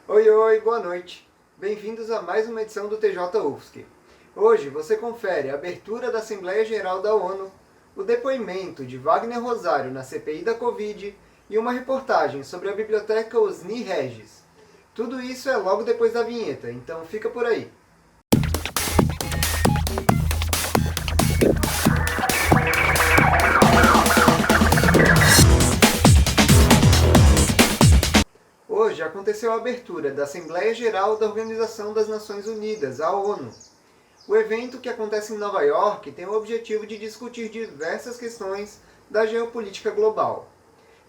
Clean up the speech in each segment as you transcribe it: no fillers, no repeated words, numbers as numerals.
Oi, oi, boa noite. Bem-vindos a mais uma edição do TJ UFSC. Hoje você confere a abertura da Assembleia Geral da ONU, o depoimento de Wagner Rosário na CPI da Covid e uma reportagem sobre a Biblioteca Osni Regis. Tudo isso é logo depois da vinheta, então fica por aí. Hoje aconteceu a abertura da Assembleia Geral da Organização das Nações Unidas, a ONU. O evento, que acontece em Nova York, tem o objetivo de discutir diversas questões da geopolítica global.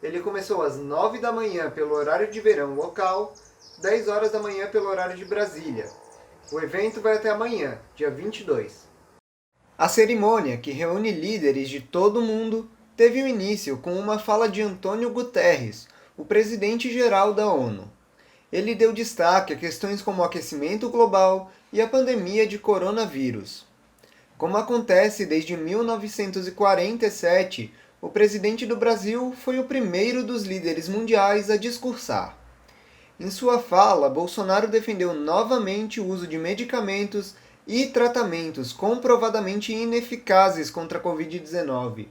Ele começou às 9 da manhã pelo horário de verão local, 10 horas da manhã pelo horário de Brasília. O evento vai até amanhã, dia 22. A cerimônia, que reúne líderes de todo o mundo, teve o início com uma fala de Antônio Guterres, o presidente-geral da ONU. Ele deu destaque a questões como o aquecimento global e a pandemia de coronavírus. Como acontece desde 1947, o presidente do Brasil foi o primeiro dos líderes mundiais a discursar. Em sua fala, Bolsonaro defendeu novamente o uso de medicamentos e tratamentos comprovadamente ineficazes contra a Covid-19,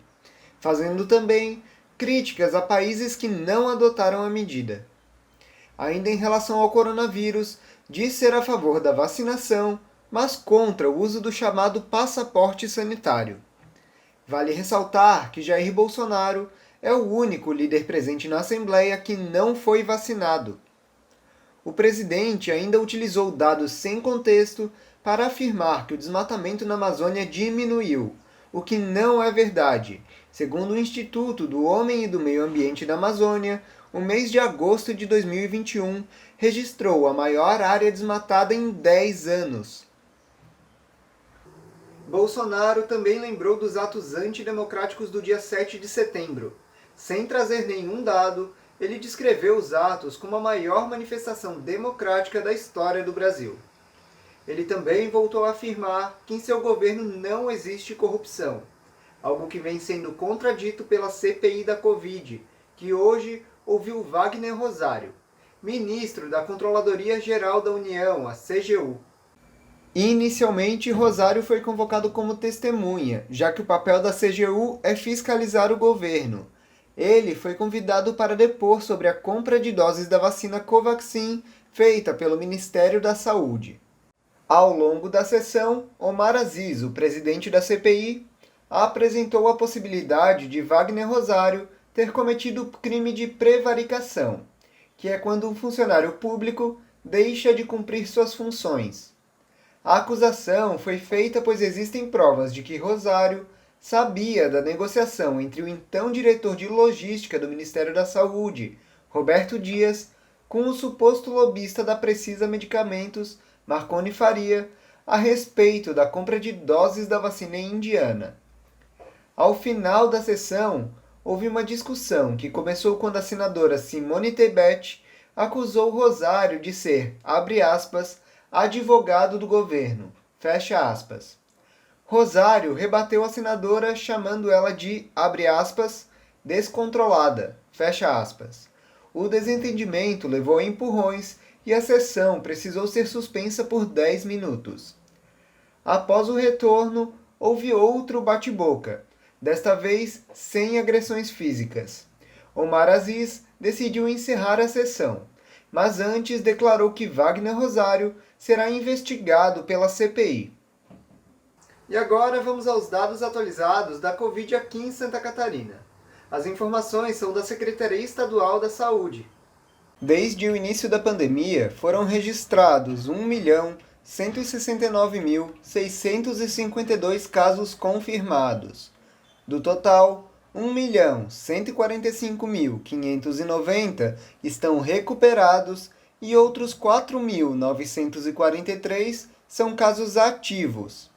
fazendo também críticas a países que não adotaram a medida. Ainda em relação ao coronavírus, diz ser a favor da vacinação, mas contra o uso do chamado passaporte sanitário. Vale ressaltar que Jair Bolsonaro é o único líder presente na Assembleia que não foi vacinado. O presidente ainda utilizou dados sem contexto para afirmar que o desmatamento na Amazônia diminuiu, o que não é verdade. Segundo o Instituto do Homem e do Meio Ambiente da Amazônia, o mês de agosto de 2021 registrou a maior área desmatada em 10 anos. Bolsonaro também lembrou dos atos antidemocráticos do dia 7 de setembro. Sem trazer nenhum dado, ele descreveu os atos como a maior manifestação democrática da história do Brasil. Ele também voltou a afirmar que em seu governo não existe corrupção, algo que vem sendo contradito pela CPI da Covid, que hoje ouviu Wagner Rosário, ministro da Controladoria Geral da União, a CGU. Inicialmente, Rosário foi convocado como testemunha, já que o papel da CGU é fiscalizar o governo. Ele foi convidado para depor sobre a compra de doses da vacina Covaxin feita pelo Ministério da Saúde. Ao longo da sessão, Omar Aziz, o presidente da CPI, apresentou a possibilidade de Wagner Rosário ter cometido crime de prevaricação, que é quando um funcionário público deixa de cumprir suas funções. A acusação foi feita pois existem provas de que Rosário sabia da negociação entre o então diretor de logística do Ministério da Saúde, Roberto Dias, com o suposto lobista da Precisa Medicamentos, Marconi Faria, a respeito da compra de doses da vacina indiana. Ao final da sessão, houve uma discussão que começou quando a senadora Simone Tebet acusou Rosário de ser, abre aspas, advogado do governo, fecha aspas. Rosário rebateu a senadora chamando ela de, abre aspas, descontrolada, fecha aspas. O desentendimento levou a empurrões e a sessão precisou ser suspensa por 10 minutos. Após o retorno, houve outro bate-boca, desta vez sem agressões físicas. Omar Aziz decidiu encerrar a sessão, mas antes declarou que Wagner Rosário será investigado pela CPI. E agora vamos aos dados atualizados da Covid aqui em Santa Catarina. As informações são da Secretaria Estadual da Saúde. Desde o início da pandemia, foram registrados 1.169.652 casos confirmados. Do total, 1.145.590 estão recuperados e outros 4.943 são casos ativos.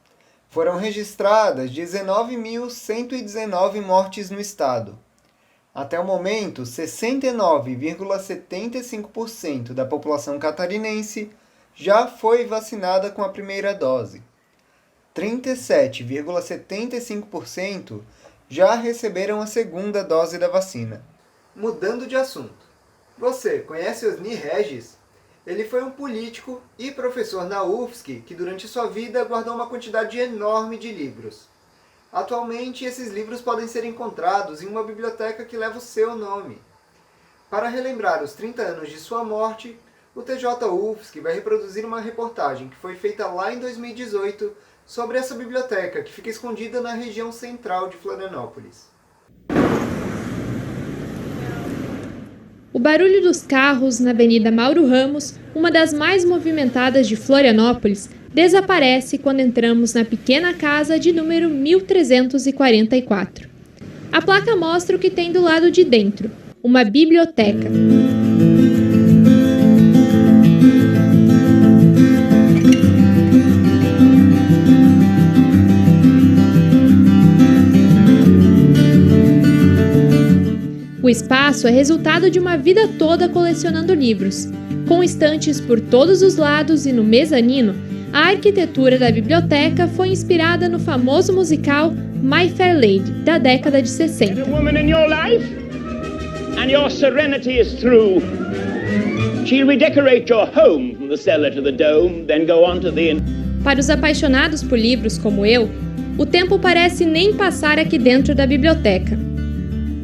Foram registradas 19.119 mortes no estado. Até o momento, 69,75% da população catarinense já foi vacinada com a primeira dose. 37,75% já receberam a segunda dose da vacina. Mudando de assunto. Você conhece Osni Regis? Ele foi um político e professor na UFSC que durante sua vida guardou uma quantidade enorme de livros. Atualmente, esses livros podem ser encontrados em uma biblioteca que leva o seu nome. Para relembrar os 30 anos de sua morte, o TJ UFSC vai reproduzir uma reportagem que foi feita lá em 2018 sobre essa biblioteca, que fica escondida na região central de Florianópolis. O barulho dos carros na Avenida Mauro Ramos, uma das mais movimentadas de Florianópolis, desaparece quando entramos na pequena casa de número 1344. A placa mostra o que tem do lado de dentro, uma biblioteca. O espaço é resultado de uma vida toda colecionando livros. Com estantes por todos os lados e no mezanino, a arquitetura da biblioteca foi inspirada no famoso musical My Fair Lady, da década de 60. Para os apaixonados por livros como eu, o tempo parece nem passar aqui dentro da biblioteca.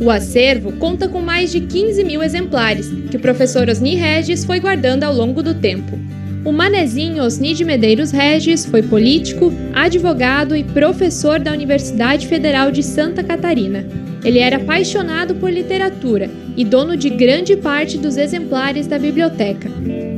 O acervo conta com mais de 15 mil exemplares, que o professor Osni Regis foi guardando ao longo do tempo. O manezinho Osni de Medeiros Regis foi político, advogado e professor da Universidade Federal de Santa Catarina. Ele era apaixonado por literatura e dono de grande parte dos exemplares da biblioteca.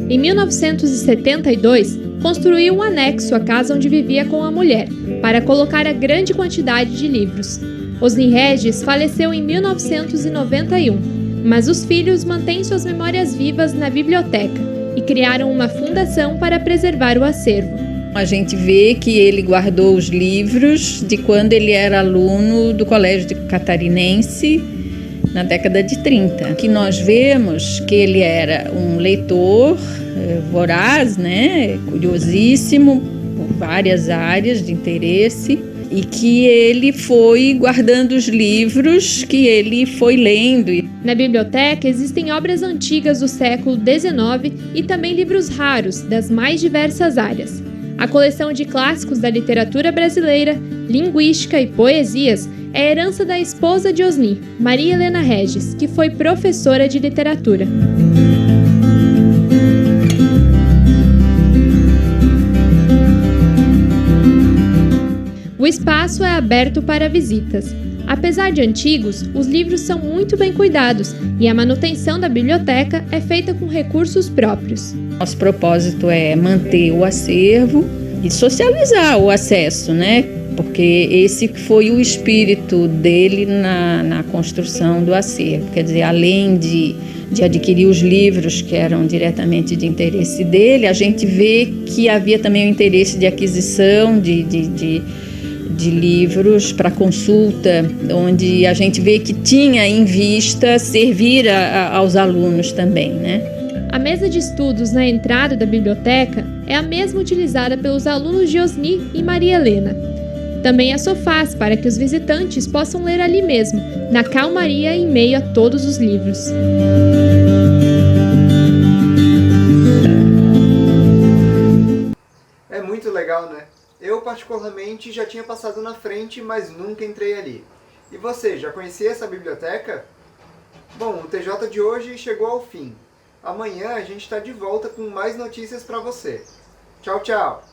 Em 1972, construiu um anexo à casa onde vivia com a mulher, para colocar a grande quantidade de livros. Osni Regis faleceu em 1991, mas os filhos mantêm suas memórias vivas na biblioteca e criaram uma fundação para preservar o acervo. A gente vê que ele guardou os livros de quando ele era aluno do Colégio Catarinense, na década de 30. Que nós vemos que ele era um leitor voraz, né, curiosíssimo, por várias áreas de interesse, e que ele foi guardando os livros que ele foi lendo. Na biblioteca existem obras antigas do século XIX e também livros raros das mais diversas áreas. A coleção de clássicos da literatura brasileira, linguística e poesias é herança da esposa de Osni, Maria Helena Regis, que foi professora de literatura. O espaço é aberto para visitas. Apesar de antigos, os livros são muito bem cuidados e a manutenção da biblioteca é feita com recursos próprios. Nosso propósito é manter o acervo e socializar o acesso, né? Porque esse foi o espírito dele na construção do acervo. Quer dizer, além de adquirir os livros que eram diretamente de interesse dele, a gente vê que havia também o interesse de aquisição de livros para consulta, onde a gente vê que tinha em vista servir aos alunos também, né? A mesa de estudos na entrada da biblioteca é a mesma utilizada pelos alunos de Osni e Maria Helena. Também há sofás para que os visitantes possam ler ali mesmo, na calmaria em meio a todos os livros. É muito legal, né? Eu, particularmente, já tinha passado na frente, mas nunca entrei ali. E você, já conhecia essa biblioteca? Bom, o TJ de hoje chegou ao fim. Amanhã a gente está de volta com mais notícias para você. Tchau, tchau!